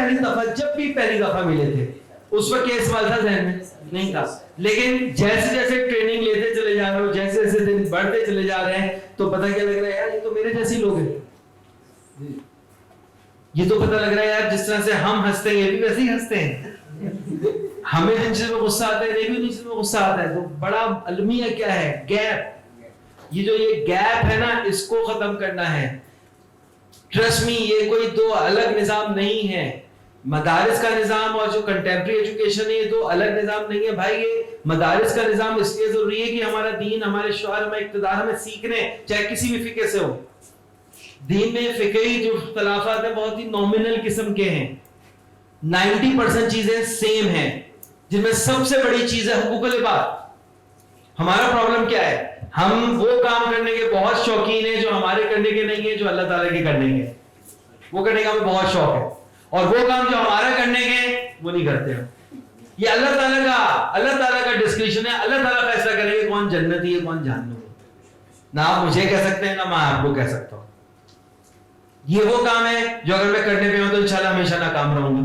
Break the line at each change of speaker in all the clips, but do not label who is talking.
پہلی دفعہ جب بھی پہلی دفعہ ملے تھے اس وقت کیا سوال تھا ذہن میں؟ نہیں تھا. لیکن جیسے جیسے ٹریننگ لیتے چلے جا رہے ہو, جیسے جیسے دن بڑھتے چلے جا رہے ہیں, تو پتہ کیا لگ رہا ہے یار یہ تو میرے جیسے لوگ ہیں. یہ تو پتہ لگ رہا ہے یار جس طرح سے ہم ہنستے ہیں یہ بھی ویسے ہی ہنستے ہیں. ہمیں جن چیزوں میں غصہ آتا ہے یہ بھی ان چیزوں میں غصہ آتا ہے. تو بڑا المیہ کیا ہے؟ گیپ. یہ جو یہ گیپ ہے نا اس کو ختم کرنا ہے. ٹرسٹ می یہ کوئی دو الگ نظام نہیں ہے. مدارس کا نظام اور جو کنٹمپریری ایجوکیشن ہے یہ دو الگ نظام نہیں ہے بھائی. یہ مدارس کا نظام اس لیے ضروری ہے کہ ہمارا دین, ہمارے شعور, ہمیں اقتدار ہمیں سیکھنے, چاہے کسی بھی فقہ سے ہو. دین میں فقہی جو اختلافات ہیں بہت ہی نومینل قسم کے ہیں. 90% چیزیں سیم ہیں, جن میں سب سے بڑی چیز ہے حقوق العباد. ہمارا پرابلم کیا ہے؟ ہم وہ کام کرنے کے بہت شوقین ہیں جو ہمارے کرنے کے نہیں ہیں, جو اللہ تعالیٰ کے کرنے کے. وہ کرنے کا ہمیں بہت شوق ہے, اور وہ کام جو ہمارا کرنے کے وہ نہیں کرتے ہم. یہ اللہ تعالیٰ کا ڈسکریشن ہے. اللہ تعالیٰ فیصلہ کرے گا کون جنتی ہے کون جہنمی ہے. نہ آپ مجھے کہہ سکتے ہیں نہ میں آپ کو کہہ سکتا ہوں. یہ وہ کام ہے جو اگر میں کرنے پہ ہوں تو انشاءاللہ ہمیشہ ناکام رہوں گا.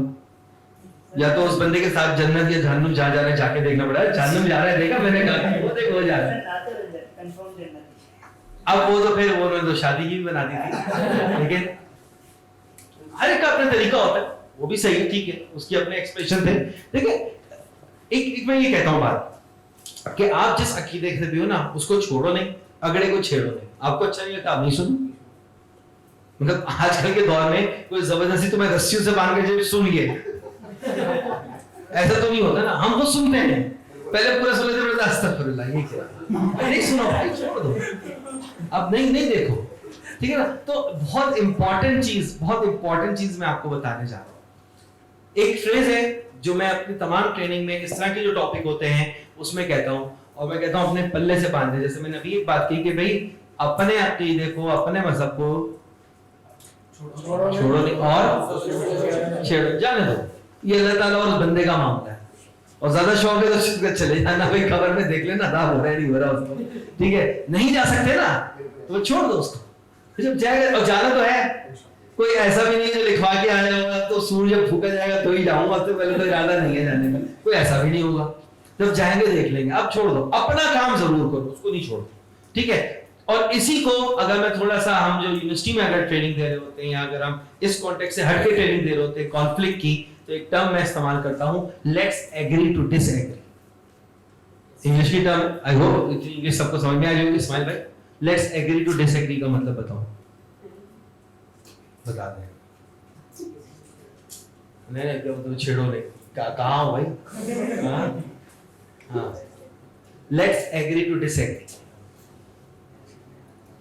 یا تو اس بندے کے ساتھ جنت یا جہنم جہاں جا رہے ہیں جا کے دیکھنا پڑا ہے. جہنم جا رہا ہے دیکھا میں نے کہا وہ دیکھ ہو جا رہا ہے. اب وہ تو پھر وہ نے تو شادی کی بھی بنا دی تھی. لیکن ہر ایک کا اپنا طریقہ ہوتا ہے, وہ بھی صحیح ہے ٹھیک ہے, اس کے اپنے ایکسپریشن تھے. دیکھیں ایک میں یہ کہتا ہوں بات کہ آپ جس عقیدے سے بھی ہو نا اس کو چھوڑو نہیں, اگڑے کو چھیڑو نہیں. آپ کو اچھا نہیں لگتا آپ نہیں سنو. مطلب آج کل کے دور میں کوئی زبردستی تمہیں رسیوں سے باندھ کے سن لیے ایسا تو نہیں ہوتا نا. ہم خود سنتے ہیں, پہلے پورا سن لیتے ہیں استغفر اللہ یہ کیا نہیں سنو بھائی چھوڑ دو, اب نہیں دیکھو ٹھیک ہے نا. تو بہت امپورٹنٹ چیز میں آپ کو بتانے جا رہا ہوں. ایک فریز ہے جو میں اپنی تمام ٹریننگ میں اس طرح کے جو ٹاپک ہوتے ہیں اس میں کہتا ہوں, اور میں کہتا ہوں اپنے پلے سے باندھے. جیسے میں نے ابھی ایک بات کی کہ بھائی اپنے عقیدے کو اپنے مذہب کو چھوڑو نہیں اور چھیڑو جانے دو. یہ اللہ تعالیٰ اور اس بندے کا معاملہ ہے, اور زیادہ شوق ہے تو چلے جانا بھائی خبر میں دیکھ لینا عذاب ہو رہا ہے نہیں ہو رہا اس کو ٹھیک ہے. نہیں جا سکتے نا تو چھوڑ دو اس کو. جب جائے گا اور جانا تو ہے, کوئی ایسا بھی نہیں جو لکھوا کے آیا ہوگا تو سورج جب پھونکا جائے گا تو ہی جاؤں گا, اس سے پہلے تو ارادہ نہیں ہے جانے کا, کوئی ایسا بھی نہیں ہوگا. جب جائیں گے دیکھ لیں گے. اب چھوڑ دو, اپنا کام ضرور کرو, اس کو نہیں چھوڑو ٹھیک ہے. اور اسی کو اگر میں تھوڑا سا ہم جو یونیورسٹی میں اگر ٹریننگ دے رہے ہوتے ہیں یا اگر ہم اس کانٹیکٹ سے ہٹ کے ٹریننگ دے رہے ہوتے ہیں کانفلکٹ کی, تو ایک ٹرم میں استعمال کرتا ہوں لیٹس ایگری ٹو ڈس ایگری. انگلش کی ٹرم آئی ہوپ انگلش سب کو سمجھ میں آ جائے گی. اسماعیل بھائی لیٹس ایگری ٹو ڈس ایگری کا مطلب بتاؤ, بتا دیں. نہیں چھیڑو نہیں کہاں ہو بھائی. ہاں لیٹس ایگری ٹو ڈس ایگری.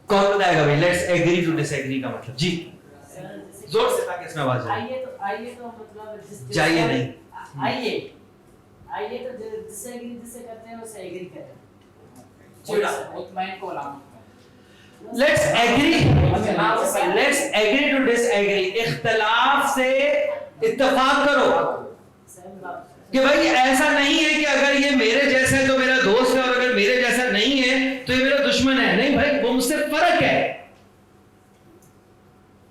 کون بتائے گا بھائی لیٹس ایگری ٹو ڈس ایگری کا مطلب؟ جی زور سے تاکہ اس میں آواز آئے.
آئیے تو مطلب
جائیے نہیں,
آئیے تو جس ایگری جس سے کرتے ہیں اسے ایگری کریں. مطمئن کو علامت
لیٹس ایگری ٹو ڈس ایگری. اختلاف سے اتفاق کرو کہ بھائی ایسا نہیں ہے کہ اگر یہ میرے جیسا ہے تو میرا دوست ہے, اور اگر میرے جیسا نہیں ہے تو یہ میرا دشمن ہے. نہیں بھائی وہ مجھ سے فرق ہے.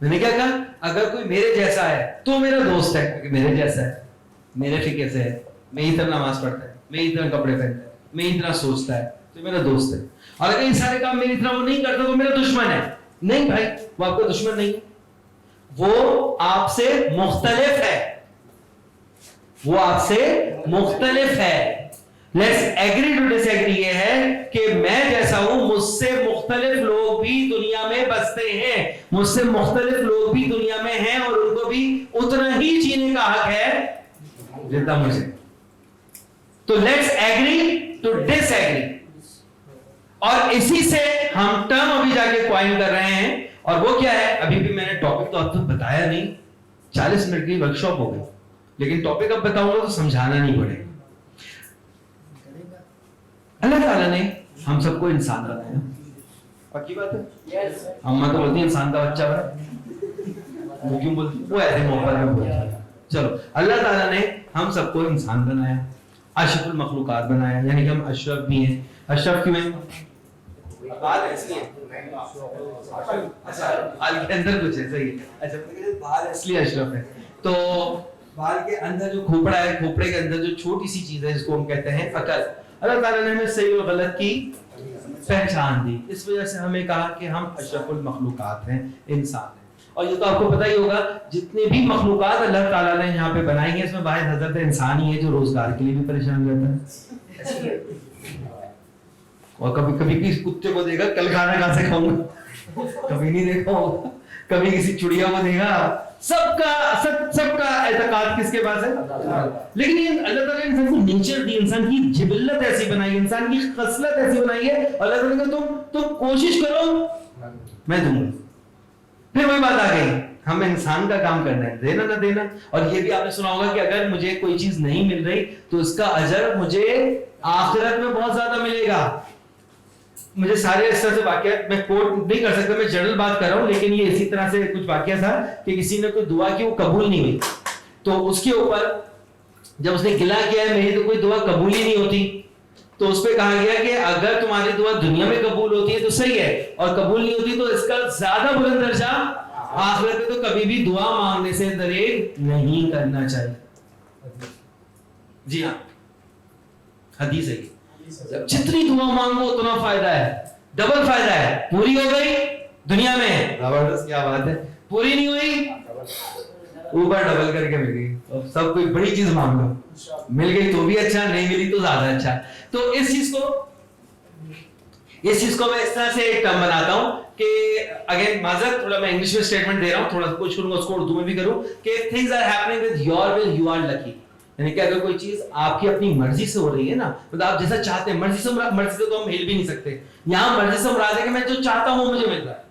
میں نے کیا کہا اگر کوئی میرے جیسا ہے تو میرا دوست ہے, کہ میرے جیسا ہے, میرے فقہ سے ہے, میں اتنا نماز پڑھتا ہے, میں اتنا کپڑے پہنتا ہے, میں اتنا سوچتا ہے, تو میرا دوست ہے. اور اگر یہ سارے کام میری طرح وہ نہیں کرتا تو میرا دشمن ہے. نہیں بھائی وہ آپ کا دشمن نہیں ہے, وہ آپ سے مختلف ہے, وہ آپ سے مختلف ہے. لیٹس ایگری ٹو ڈس ایگری یہ ہے کہ میں جیسا ہوں مجھ سے مختلف لوگ بھی دنیا میں بستے ہیں, مجھ سے مختلف لوگ بھی دنیا میں ہیں, اور ان کو بھی اتنا ہی جینے کا حق ہے جتنا مجھے. تو لیٹس ایگری ٹو ڈس ایگری. اور اسی سے ہم ٹرم ابھی جا کے کوائن کر رہے ہیں, اور وہ کیا ہے ابھی بھی میں نے ٹاپک تو اب تک بتایا نہیں. 40 منٹ کی ورک شاپ ہو گئی, لیکن ٹاپک اب بتاؤں گا تو سمجھانا نہیں پڑے گا. اللہ تعالیٰ نے ہم سب کو انسان بنایا, پکی بات ہے. ہم تو بولتی ہیں انسان کا بچہ ہے, وہ کیوں بولتی, وہ ایسے محبت میں بولتی ہے. چلو اللہ تعالیٰ نے ہم سب کو انسان بنایا, اشرف المخلوقات بنایا, یعنی کہ ہم اشرف بھی ہیں. اشرف کیوں ہیں؟ بات ایسی ہے, اچھا حال کے اندر کچھ ہے, صحیح ہے. اچھا بات اس لیے اشرف ہے. تو बाल के अंदर जो खोपड़ा है, खोपड़े के अंदर जो छोटी सी चीज है जिसको हम कहते हैं अकल, अल्लाह ताला ने हमें सही और गलत की पहचान दी। इस वजह से हमें कहा कि हम अशरफुल मखलूकात हैं, इंसान हैं। और ये तो आपको पता ही होगा, जितने भी मखलूकात अल्लाह ताला ने यहाँ पे बनाई है, इसमें वाहिद हजरत इंसान ही है जो रोजगार के लिए भी परेशान रहता है। और कभी कभी किसी कुत्ते को देखा कल खाना कहाँ से खाऊंगा, कभी नहीं देखा होगा, कभी किसी चिड़िया को देखा। सबका एतकाद किसके पास है? लेकिन ये अल्लाह ताला ने इंसान को नेचर दी, इंसान की जिबिल्लत ऐसी बनाई है, इंसान की खसलत ऐसी बनाई है। अल्लाह ताला ने कहा तुम कोशिश करो मैं दूंगा। फिर वही बात आ गई, हम इंसान का काम करना है, देना ना देना। और ये भी आपने सुना होगा कि अगर मुझे कोई चीज नहीं मिल रही तो इसका अजर मुझे आखिरत में बहुत ज्यादा मिलेगा। मुझे सारे इस तरह से वाकया मैं कोट नहीं कर सकता, मैं जनरल बात कर रहा हूँ, लेकिन ये इसी तरह से कुछ वाकया था कि किसी ने कोई दुआ की, वो कबूल नहीं हुई, तो उसके ऊपर जब उसने गिला किया है मेरी तो कोई दुआ कबूल ही नहीं होती, तो उस पर कहा गया कि अगर तुम्हारी दुआ दुनिया में कबूल होती है तो सही है, और कबूल नहीं होती तो इसका ज्यादा बुलंद दर्जा आखिरत में, तो कभी भी दुआ मांगने से दरेर नहीं करना चाहिए। जी हाँ, हदीस है, जितनी दुआ मांगो उतना फायदा है, डबल फायदा है। पूरी हो गई दुनिया में, जबरदस्त, क्या बात है, पूरी नहीं हुई ऊपर डबल करके मिल गई। अब सब कोई बड़ी चीज मांग लो, मिल गई तो भी अच्छा, नहीं मिली तो ज्यादा अच्छा। तो इस चीज को मैं इस तरह से एक टर्म बनाता हूं कि अगेन माजर, थोड़ा मैं इंग्लिश में स्टेटमेंट दे रहा हूं, थोड़ा कुछ करूंगा उसको उर्दू में भी करूं कि things are happening with your will you are lucky. यानी कि अगर कोई चीज आपकी अपनी मर्जी से हो रही है ना, मतलब आप जैसा चाहते हैं, मर्जी से तो हम हिल भी नहीं सकते। यहाँ मर्जी से मुराद है कि मैं जो चाहता हूं मुझे मिल रहा है,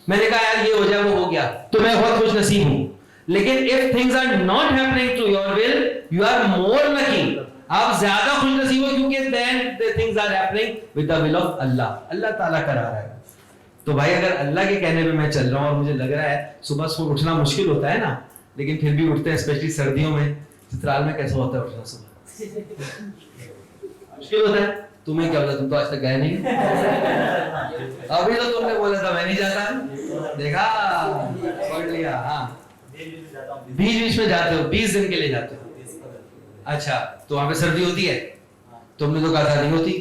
मैंने कहा यार ये हो जाए वो हो गया तो मैं बहुत खुश नसीब हूं। लेकिन if things are not happening to your will you are more lucky, आप ज्यादा खुश नसीब हो, क्योंकि then the things are happening with the will of Allah, अल्लाह ताला करा रहा है। तो भाई अगर अल्लाह के कहने पे मैं चल रहा हूं और मुझे लग रहा है सुबह उठना मुश्किल होता है ना, लेकिन फिर भी उठते हैं, स्पेशली सर्दियों में। चित्राल में कैसा होता है उठना सुबह? मुश्किल होता है। तुम्हें क्या होता, तुम तो आज तक गए नहीं, अभी तो तुमने बोला था मैं नहीं जाता, देखा पढ़ लिया। हाँ, बीच में जाते हो, 20 दिन के लिए जाते हो। अच्छा, तो वहां पे सर्दी होती है? तुमने तो कहा था नहीं होती।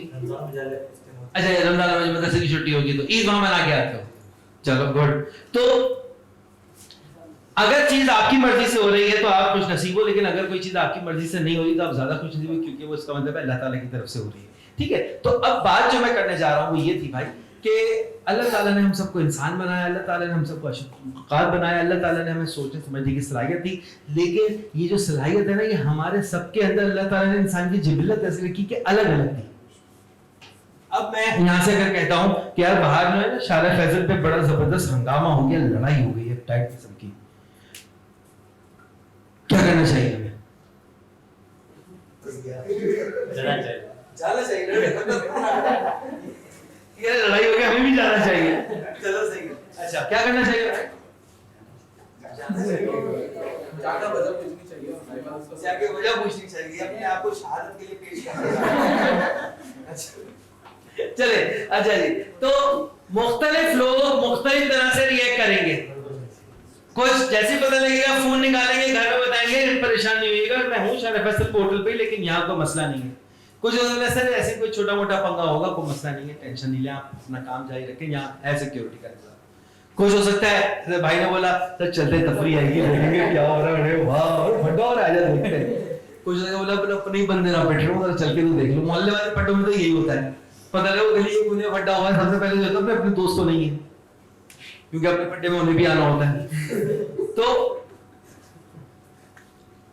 अच्छा, रमजान में मदरसे की छुट्टी होगी तो ईद वहां मना के आते हो, चलो गुड। तो अगर चीज आपकी मर्जी से हो रही है तो आप खुश नसीब हो, लेकिन अगर कोई चीज आपकी मर्जी से नहीं हो रही तो आप ज्यादा खुश नसीब हो, क्योंकि वो इसका मतलब है अल्लाह ताला की तरफ से हो रही है। ठीक है, तो अब बात जो मैं करने जा रहा हूँ वो ये थी भाई कि अल्लाह ताला ने हम सबको इंसान बनाया, अल्लाह ताला ने हम सबको अशरफुल बनाया, अल्लाह ताला ने हमें सोचने समझने की सलाहियत दी। लेकिन ये जो सलाहियत है ना, ये हमारे सबके अंदर अल्लाह ताला ने इंसान की जिबिल्लत ऐसी रखी कि अलग अलग थी। अब मैं यहाँ से अगर कहता हूँ कि यार बाहर जो है ना शारा फैजल पे बड़ा जबरदस्त हंगामा हो गया, लड़ाई हो गई है टाइप किस्म की, क्या करना चाहिए हमें? जाना चाहिए। ये लड़ाई हो गई, हमें भी जाना चाहिए, चलो सही है। अच्छा, क्या करना चाहिए? जाना वजह पूछनी चाहिए, जाके वजह पूछनी चाहिए, अपने आप को शहादत के लिए पेश करना। अच्छा चले, अच्छा जी, तो मुख्तलिफ लोग मुख्तलिफ तरह से रिएक्ट करेंगे। कुछ जैसे पता लगेगा फोन निकालेंगे, घर में बताएंगे, परेशान नहीं होइएगा, मैं हूँ शारा फैसल पोर्टल पे, लेकिन यहाँ कोई मसला नहीं है। कुछ सर ऐसे कोई छोटा मोटा पंगा होगा, कोई मसला नहीं है, टेंशन नहीं ले, आप अपना काम जारी रखें, यहाँ है सिक्योरिटी का इंतजाम। कुछ हो सकता है भाई ने बोला सर चलते तफरी आएगी, देखेंगे क्या हो रहा है, वाह फटा और आजा देखते हैं। कुछ बोला अपने ही बंदे ना बैठे रहो, चल के तो देख लो। मोहल्ले वाले पट्टों में तो यही होता है, पता लगे गली में कोने फटा हुआ है, सबसे पहले जो अपने दोस्त को नहीं है, क्योंकि अपने पट्टे में उन्हें भी आना होता है। तो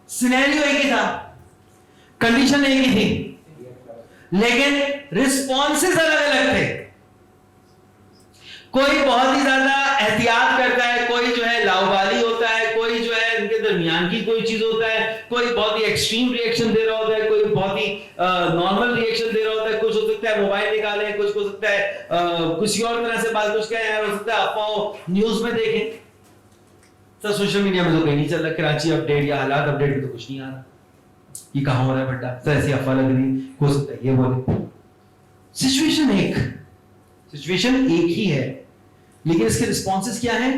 सिनेरियो एक ही था, कंडीशन एक ही थी, लेकिन रिस्पॉन्सेस अलग अलग थे। कोई बहुत ही ज्यादा एहतियात करता है, कोई जो है लावाली होता है, कोई जो है इनके दरमियान की कोई चीज होता है, कोई बहुत ही एक्सट्रीम रिएक्शन दे रहा होता है, कोई बहुत ही नॉर्मल रिएक्शन दे रहा होता है। कुछ हो सकता है मोबाइल निकाले, कुछ हो सकता है किसी और तरह से बात, कुछ क्या है हो सकता है अफवाह न्यूज में देखें। तो सोशल मीडिया में तो कहीं नहीं चल रहा, कराची अपडेट या हालात अपडेट में तो कुछ नहीं आ रहा, ये कहां हो रहा है बेटा, तो ऐसी अफवाह लग रही, हो सकता है ये बोले। सिचुएशन एक ही है, लेकिन इसके रिस्पॉन्सेस क्या हैं?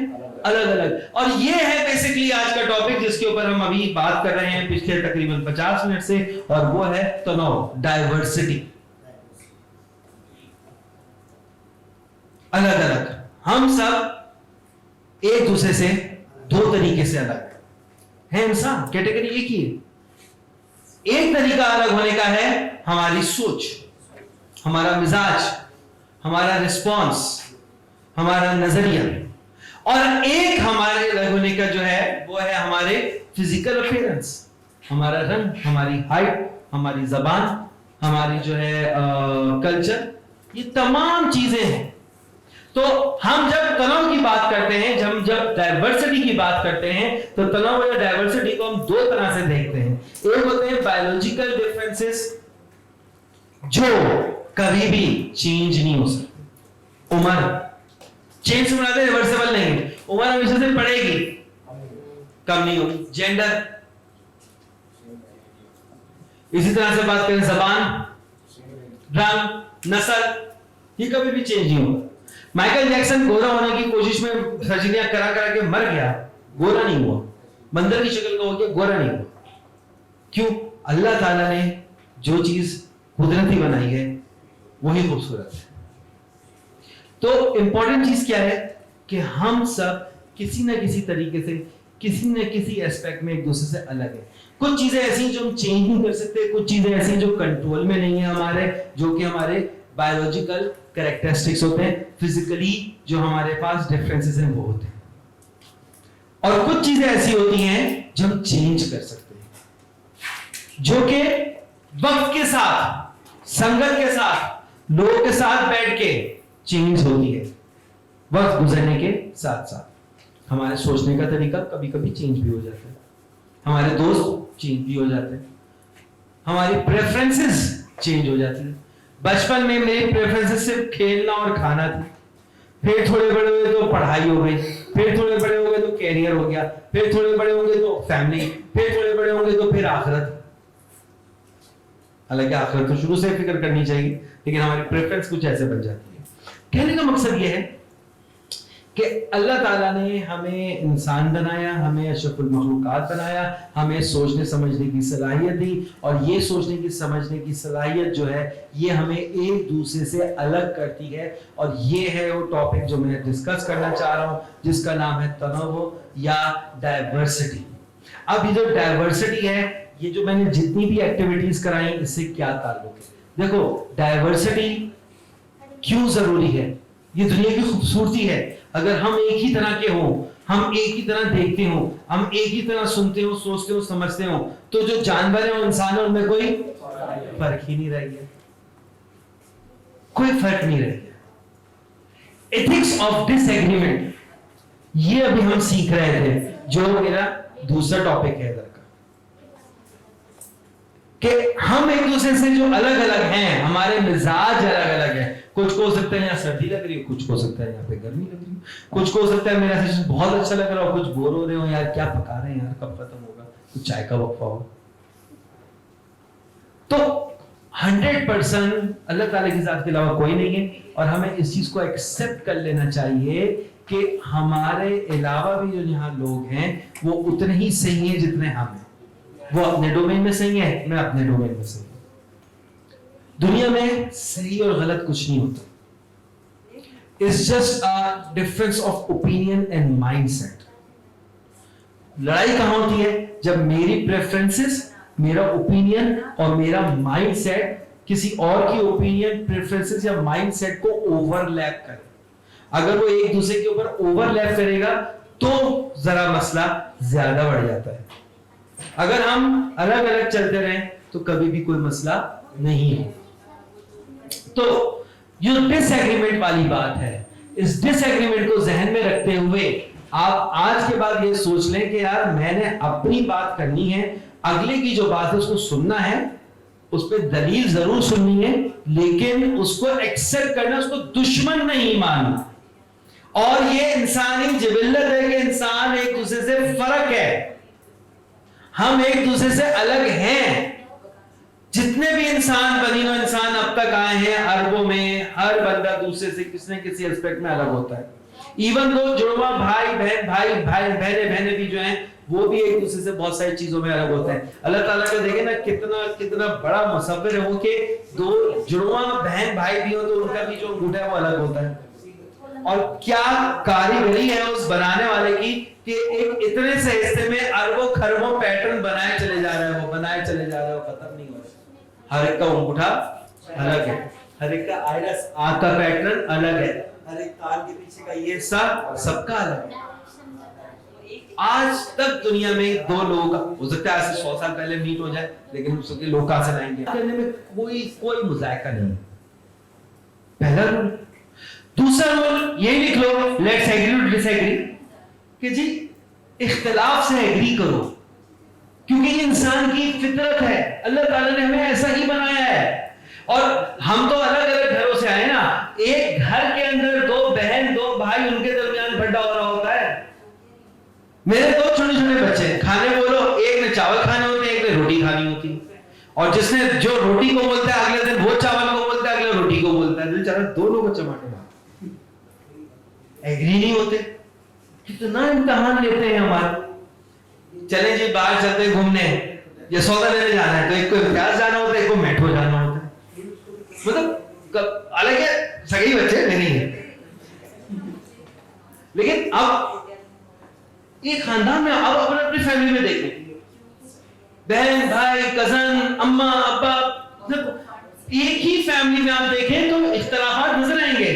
अलग अलग। और ये है बेसिकली आज का टॉपिक जिसके ऊपर हम अभी बात कर रहे हैं पिछले तकरीबन 50 मिनट से, और वो है तनाव, डाइवर्सिटी। अलग अलग, हम सब एक दूसरे से दो तरीके से अलग है। इंसान कैटेगरी एक ही है। एक तरीका अलग होने का है हमारी सोच, हमारा मिजाज, हमारा रिस्पॉन्स, हमारा नजरिया, और एक हमारे अलग होने का जो है वो है हमारे फिजिकल अपीयरेंस, हमारा रंग, हमारी हाइट, हमारी जबान, हमारी जो है कल्चर, ये तमाम चीजें हैं। तो हम जब तनाव की बात करते हैं, जब डाइवर्सिटी की बात करते हैं, तो तनाव या डाइवर्सिटी को हम दो तरह से देखते हैं। एक होते हैं बायोलॉजिकल डिफरेंसेस जो कभी भी चेंज नहीं हो सकते। उम्र चेंज से बनाते रिवर्सेबल नहीं है, उम्र हमेशा से बढ़ेगी, कम नहीं होगी। जेंडर, इसी तरह से बात करें जबान, रंग, नस्ल, ये कभी भी चेंज नहीं होगा। माइकल जैक्सन गोरा होने की कोशिश में सर्जरियां करा करा के मर गया, गोरा नहीं हुआ, बंदर की शक्ल का हो गया, गोरा नहीं हुआ। क्यों? अल्लाह ताला ने जो चीज कुदरती बनाई है वही खूबसूरत है। तो इंपॉर्टेंट चीज क्या है कि हम सब किसी ना किसी तरीके से, किसी न किसी एस्पेक्ट में एक दूसरे से अलग है। कुछ चीजें ऐसी जो हम चेंज नहीं कर सकते, कुछ चीजें ऐसी जो कंट्रोल में नहीं है हमारे, जो कि हमारे बायोलॉजिकल कैरेक्टरिस्टिक्स होते हैं, फिजिकली जो हमारे पास डिफरेंसेस हैं वो होते हैं। और कुछ चीजें ऐसी होती हैं जो हम चेंज कर सकते हैं, जो कि वक्त के साथ, संगत के साथ, लोगों के साथ बैठ के चेंज होती है। वक्त गुजरने के साथ साथ हमारे सोचने का तरीका कभी कभी चेंज भी हो जाता है, हमारे दोस्त चेंज भी हो जाते हैं, हमारी प्रेफरेंसेस चेंज हो जाती है। बचपन में मेरी प्रेफरेंसेस सिर्फ खेलना और खाना थी, फिर थोड़े बड़े हुए तो पढ़ाई हो गई, फिर थोड़े बड़े हो गए तो कैरियर हो गया, फिर थोड़े बड़े होंगे तो फैमिली, फिर थोड़े बड़े होंगे तो फिर आखिरत। हालांकि आखिरत तो शुरू से फिक्र करनी चाहिए, लेकिन हमारी प्रेफरेंस कुछ ऐसे बन जाती है। कहने का मकसद यह है कि अल्लाह ताला ने हमें इंसान बनाया, हमें अशरफुल मखलूकात बनाया, हमें सोचने समझने की सलाहियत दी, और ये सोचने की समझने की सलाहियत जो है ये हमें एक दूसरे से अलग करती है। और ये है वो टॉपिक जो मैं डिस्कस करना चाह रहा हूं, जिसका नाम है तनोव या डाइवर्सिटी। अब ये जो डाइवर्सिटी है, ये जो मैंने जितनी भी एक्टिविटीज कराई, इससे क्या ताल्लुक है? देखो, डाइवर्सिटी क्यों जरूरी है? ये दुनिया की खूबसूरती है। अगर हम एक ही तरह के हों, हम एक ही तरह देखते हो, हम एक ही तरह सुनते हो, सोचते हो, समझते हो, तो जो जानवर है और इंसान है उनमें कोई फर्क ही नहीं रह गया, कोई फर्क नहीं रह गया। एथिक्स ऑफ डिसएग्रीमेंट, ये अभी हम सीख रहे थे, जो मेरा दूसरा टॉपिक है इधर का, कि हम एक दूसरे से जो अलग अलग हैं, हमारे मिजाज अलग अलग है। कुछ को हो सकता है यहाँ सर्दी लग रही है, कुछ को हो सकता है यहाँ पे गर्मी लग रही है, कुछ को हो सकता है मेरा सेशन बहुत अच्छा लग रहा हो, कुछ बोर हो रहे हो, यार क्या पका रहे हैं यार, कब खत्म होगा, कुछ चाय का वक्फा हो। तो 100% अल्लाह ताला की जात के अलावा कोई नहीं है, और हमें इस चीज को एक्सेप्ट कर लेना चाहिए कि हमारे अलावा भी जो यहाँ लोग हैं वो उतने ही सही हैं जितने हम हैं। वो अपने डोमेन में सही है, मैं अपने डोमेन में सही हूं। दुनिया में सही और गलत कुछ नहीं होता, it's just a difference of opinion and mindset. लड़ाई कहां होती है? जब मेरी प्रेफरेंसेस, मेरा ओपिनियन और मेरा माइंडसेट किसी और की ओपिनियन, प्रेफरेंसेस या माइंडसेट को ओवरलैप करे। अगर वो एक दूसरे के ऊपर ओवरलैप करेगा तो जरा मसला ज्यादा बढ़ जाता है। अगर हम अलग अलग चलते रहें तो कभी भी कोई मसला नहीं है। तो जो डिसएग्रीमेंट वाली बात है, इस डिसएग्रीमेंट को जहन में रखते हुए आप आज के बाद ये सोच लें कि यार मैंने अपनी बात करनी है, अगले की जो बात है उसको सुनना है, उस पर दलील जरूर सुननी है, लेकिन उसको एक्सेप्ट करना, उसको दुश्मन नहीं मानना। और ये इंसानी जिबिल्लत है कि इंसान एक दूसरे से फर्क है, हम एक दूसरे से अलग हैं। जितने भी इंसान बनीनो इंसान अब तक आए हैं अरबों में, हर बंदा दूसरे से किसी न किसी एस्पेक्ट में अलग होता है। ایون دو جڑواں بھائی بہنیں بھی جو ہیں وہ بھی ایک دوسرے سے بہت ساری چیزوں میں الگ ہوتے ہیں. اللہ تعالیٰ کا دیکھیں نا کتنا بڑا مصور ہے وہ کہ دو جڑواں بہن بھائی بھی ہوں تو ان کا بھی جو انگوٹھا ہے وہ الگ ہوتا ہے. اور کیا کاریگری ہے اس بنانے والے کی کہ ایک اتنے سے حصے میں اربوں خربوں پیٹرن بنائے چلے جا رہے ہیں وہ ختم نہیں ہو رہا. ہر ایک کا انگوٹھا الگ ہے, ہر ایک کا آئرس آنکھ کا پیٹرن الگ ہے, ہر ایک کان کے پیچھے کا یہ سب کا الگ ہے. آج تک دنیا میں دو لوگ ہو سکتا ہے آج سے 100 سال پہلے میٹ ہو جائے لیکن اس کے لوگ کہاں سے لائیں گے کرنے میں کوئی مذائقہ نہیں. پہلا رول. دوسرا رول یہ لکھ لو let's agree to dish agri کہ جی اختلاف سے ایگری کرو کیونکہ یہ انسان کی فطرت ہے. اللہ تعالیٰ نے ہمیں ایسا ہی بنایا ہے اور ہم تو الگ الگ گھروں سے آئے نا. ایک گھر کے اندر دو بہن دو بھائی ان کے درمیان بھڈا ہو رہا ہوتا ہے. میرے دو چھوٹے چھوٹے بچے کھانے بولو ایک نے چاول کھانے ہوتے ہیں ایک نے روٹی کھانی ہوتی اور جس نے جو روٹی کو بولتا ہے اگلے دن وہ چاول کو بولتا ہے اگلے روٹی کو بولتا ہے. دل چاہتا ہے دونوں کو چماٹے مار. ایگری نہیں ہوتے. کتنا امتحان لیتے ہیں ہمارے. چلیں جی باہر چلتے گھومنے یا سودا لینے جانا ہے تو ایک کو امتیاز جانا ہوتا ہے ایک کو میٹرو جانا ہوتا ہے. مطلب حالانکہ سگی بچے نہیں ہیں لیکن اب ایک خاندان میں اب اپنی فیملی میں دیکھیں بہن بھائی کزن اماں ابا ایک ہی فیملی میں آپ دیکھیں تو اختلافات نظر آئیں گے.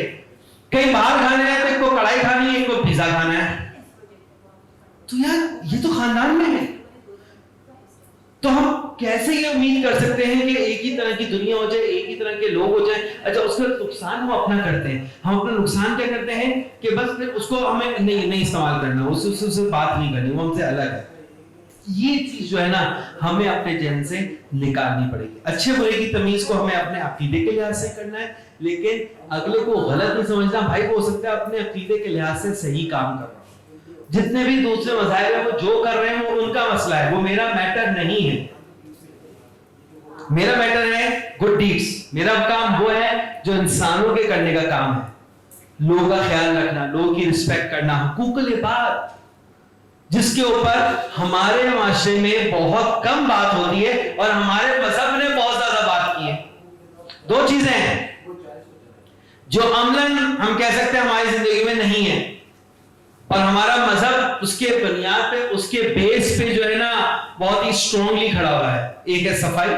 کہیں باہر کھانے ہیں تو ایک کو کڑھائی کھانی ہے ایک کو پیزا کھانا ہے. تو یار یہ تو خاندان میں ہے. تو ہم کیسے یہ امید کر سکتے ہیں کہ ایک ہی طرح کی دنیا ہو جائے ایک ہی طرح کے لوگ ہو جائیں. اچھا اس کا نقصان ہم اپنا کرتے ہیں. ہم اپنا نقصان کیا کرتے ہیں کہ بس پھر اس کو ہمیں نہیں استعمال کرنا اس سے بات نہیں کرنی وہ ہم سے الگ ہے. یہ چیز جو ہے نا ہمیں اپنے ذہن سے نکالنی پڑے گی. اچھے برے کی تمیز کو ہمیں اپنے عقیدے کے لحاظ سے کرنا ہے لیکن اگلے کو غلط نہیں سمجھنا. بھائی وہ ہو سکتا ہے اپنے عقیدے کے لحاظ سے صحیح کام کر رہا ہوں. جتنے بھی دوسرے مذاہب ہیں وہ جو کر رہے ہیں وہ ان کا مسئلہ ہے وہ میرا میٹر نہیں ہے. میرا میٹر ہے گڈ ڈیڈز. میرا کام وہ ہے جو انسانوں کے کرنے کا کام ہے. لوگوں کا خیال رکھنا لوگوں کی رسپیکٹ کرنا حقوق العباد جس کے اوپر ہمارے معاشرے میں بہت کم بات ہوتی ہے اور ہمارے مذہب نے بہت زیادہ بات کی ہے. دو چیزیں ہیں جو عملاً ہم کہہ سکتے ہیں ہماری زندگی میں نہیں ہے اور ہمارا مذہب اس کے بنیاد پہ اس کے بیس پہ جو ہے نا بہت ہی اسٹرانگلی کھڑا ہوا ہے. ایک ہے صفائی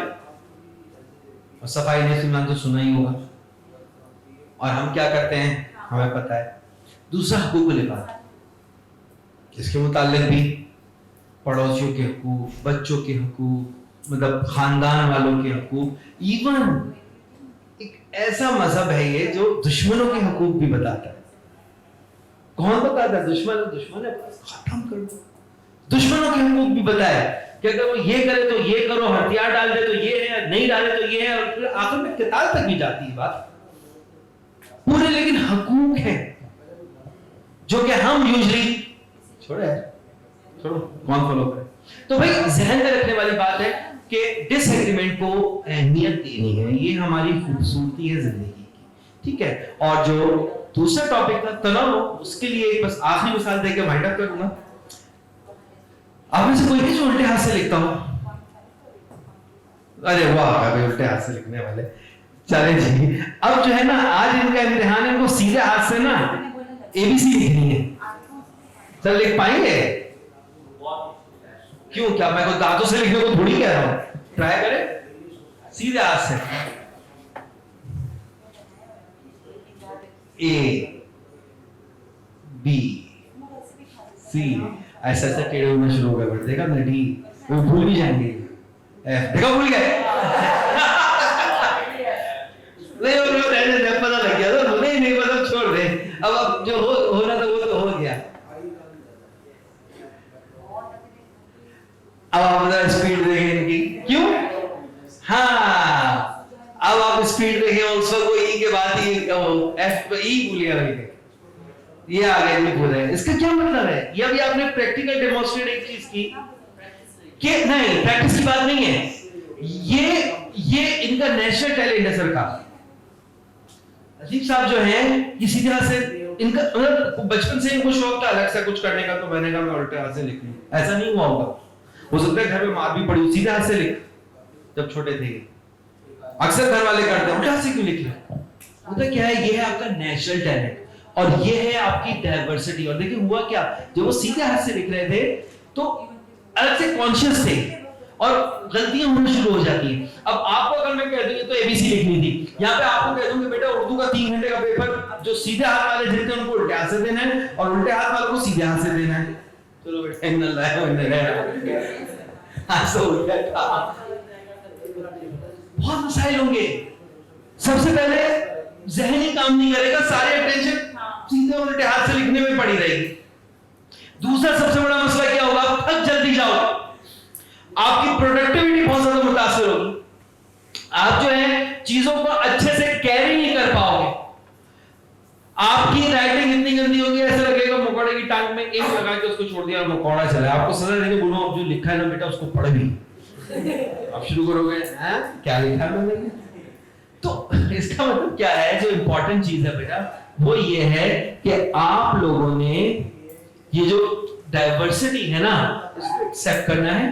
اور صفائی نے سننا تو سنا ہی ہوگا اور ہم کیا کرتے ہیں ہمیں پتہ ہے. دوسرا حقوق العباد اس کے متعلق بھی پڑوسیوں کے حقوق بچوں کے حقوق مطلب خاندان والوں کے حقوق. ایون ایک ایسا مذہب ہے یہ جو دشمنوں کے حقوق بھی بتاتا ہے. کون بتاتا ہے؟ دشمن ہے ختم کر دو. دشمنوں کے حقوق بھی بتایا کہ اگر وہ یہ کرے تو یہ کرو ہتھیار ڈال دے تو یہ ہے نہیں ڈالے تو یہ ہے اور پھر آخر میں قتال تک بھی جاتی ہے بات پورے. لیکن حقوق ہیں جو کہ ہم یوزلی چھوڑو کون فالو کرے. تو بھائی ذہن میں رکھنے والی بات ہے کہ ڈس ایگریمنٹ کو اہمیت دینی ہے. یہ ہماری خوبصورتی ہے زندگی کی. ٹھیک ہے. اور جو دوسرا ٹاپک تھا تناؤ اس کے لیے بس آخری مثال دے کے وائنڈ اپ کروں گا. آپ میں سے کوئی بھی جو الٹے ہاتھ سے لکھتا ہو؟ ارے واہ ابھی الٹے ہاتھ سے لکھنے والے. چلیں جی اب جو ہے نا آج ان کا امتحان ہے ان کو سیدھے ہاتھ سے نا ABC لکھنی ہے. سر لکھ پائیں گے؟ کیوں کیا میں کوئی دانتوں سے لکھنے کو تھوڑی کہہ رہا ہوں. ٹرائی کریں سیدھے ہاتھ سے. A B C ایسا ایسا ٹیڑھے ہونا شروع ہو گیا. دیکھا نا D وہ بھول بھی جائیں گے. F دیکھا بھول گئے نہیں پتا لگ گیا تو نہیں مطلب چھوڑ دیں. اب جو ہونا تھا وہ تو ہو گیا. اب آپ اسپیڈ دیکھیں گی کیوں. ہاں اب آپ اسپیڈ دیکھیں اس وقت وہ ای کے بعد ایف ای بھول گیا یہ آگے نہیں بھول رہے. اس کا کیا مطلب ہے؟ یہ ابھی آپ نے پریکٹیکل ڈیمونسٹریٹ ایک چیز کی کہ نہیں پریکٹس کی بات نہیں ہے. یہ ان کا نیچرل ٹیلنٹ ہے سر کا. عجیب صاحب جو ہیں یہ سیدھے ہاتھ سے इनका मतलब बचपन से इनको शौक था अलग से कुछ करने का, तो मैंने कहा मैं उल्टे हाथ से लिख लूं। ऐसा नहीं हुआ होगा, हो सकता है घर में मार भी पड़ी, सीधे हाथ से लिख जब छोटे थे। अक्सर घर वाले करते हैं उल्टे हाथ से क्यों लिख रहे? होता क्या है, ये है आपका नेचुरल टैलेंट और ये है आपकी डाइवर्सिटी। और देखिए हुआ क्या, जब वो सीधे हाथ से लिख रहे थे तो अलग से कॉन्शियस थे और गलतियां होनी शुरू हो जाती हैं। अब आपको अगर मैं कह दूं तो एबीसी लिखनी थी, यहाँ पे आपको कह दूं कि बेटा उर्दू का 3 घंटे का पेपर जो सीधे हाथ वाले जिनके उनको उल्टे हाथ से देना है और उल्टे हाथ वालों को सीधे हाथ से देना है। चलो बेटा इन अल्लाह है वंदे है ऐसा हो गया। बहुत मसाइल होंगे। सबसे पहले ज़हनी काम नहीं करेगा, सारी अटेंशन सीधे उल्टे हाथ से लिखने में पड़ी रहेगी। दूसरा सबसे बड़ा मसला क्या होगा, आप थक जल्दी जाओगे, आपकी प्रोडक्टिविटी बहुत ज्यादा मुतासिर होगी, आप जो है चीजों को अच्छे से कैरी नहीं कर पाओगे, आपकी राइटिंग इतनी गंदी होगी ऐसा लगेगा मकोड़े की टांग में एक लगा के उसको छोड़ दिया और मकोड़ा चला। आपको सजा देंगे, बोलो अब जो लिखा है ना बेटा उसको पढ़ भी। आप शुरू करोगे क्या लिखा है मैंने, तो इसका मतलब क्या है, जो इंपॉर्टेंट चीज है बेटा वो ये है कि आप लोगों ने ये जो डाइवर्सिटी है ना इसको एक्सेप्ट करना है।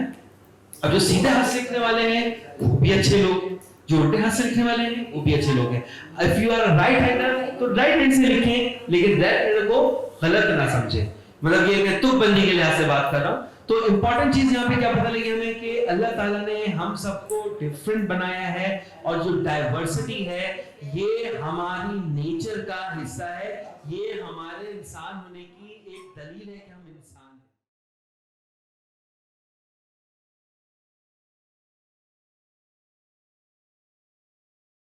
अब जो सीधे हाथ से लिखने वाले हैं वो भी अच्छे लोग हैं, जो उल्टे हाथ से लिखने वाले हैं वो भी अच्छे लोग हैं। If you are right hander तो राइट हैंड से लिखें, लेकिन लेफ्ट हैंडर को गलत ना समझें। मतलब ये मैं तुकबंदी के लिहाज से बात कर रहा हूं। तो इंपॉर्टेंट चीज यहाँ पे क्या पता लगी हमें कि अल्लाह ताला ने हम सबको डिफरेंट बनाया है और जो डाइवर्सिटी है ये हमारी नेचर का हिस्सा है, ये हमारे इंसान होने की एक दलील है कि हम इंसान